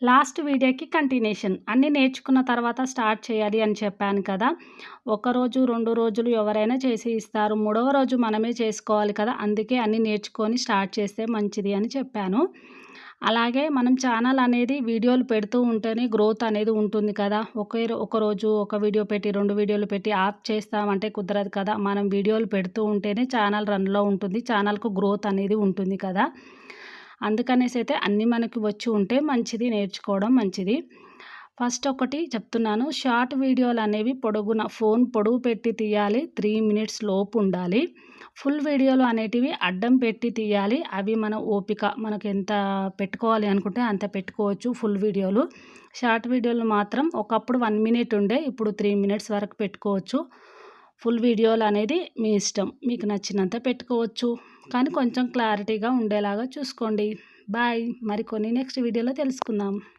Last వీడియోకి continuation. అన్నీ నేర్చుకున్న తర్వాత స్టార్ట్ చేయాలి అని చెప్పాను కదా! ఒకరోజు, 2 రోజులు ఎవరైనా చేసి ఇస్తారు. మూడవ రోజు మనమే చేసుకోవాలి కదా! అందుకే అన్నీ నేర్చుకొని స్టార్ట్ చేస్తే మంచిది అని చెప్పాను. అలాగే మనం ఛానల్ అనేది వీడియోలు పెడుతూ ఉంటేనే గ్రోత్ అనేది ఉంటుంది కదా! ఒకరోజు ఒక వీడియో పెట్టి, 2 వీడియోలు పెట్టి ఆఫ్ చేస్తామంటే కుదరదు కదా! మనం వీడియోలు పెడుతూ ఉంటేనే ఛానల్ రన్‌లో ఉంటుంది. ఛానల్‌కు గ్రోత్ అనేది ఉంటుంది కదా! అందుకనేసైతే అన్నీ మనకి వచ్చి ఉంటే మంచిది, నేర్చుకోవడం మంచిది. ఫస్ట్ ఒకటి చెప్తున్నాను. షార్ట్ వీడియోలనేవి ఫోన్ పొడుగు పెట్టి తీయాలి. 3 మినిట్స్ లోపు ఉండాలి. ఫుల్ వీడియోలు అనేటివి అడ్డం పెట్టి తీయాలి. అవి మన ఓపిక. మనకెంత పెట్టుకోవాలి అనుకుంటే అంత పెట్టుకోవచ్చు ఫుల్ వీడియోలు. షార్ట్ వీడియోలు మాత్రం ఒకప్పుడు 1 మినిట్ ఉండే. ఇప్పుడు 3 మినిట్స్ వరకు పెట్టుకోవచ్చు. ఫుల్ వీడియోలు అనేది మీ ఇష్టం. మీకు నచ్చినంత పెట్టుకోవచ్చు. కానీ కొంచెం క్లారిటీగా ఉండేలాగా చూసుకోండి. బాయ్. మరికొన్ని నెక్స్ట్ వీడియోలో తెలుసుకుందాం.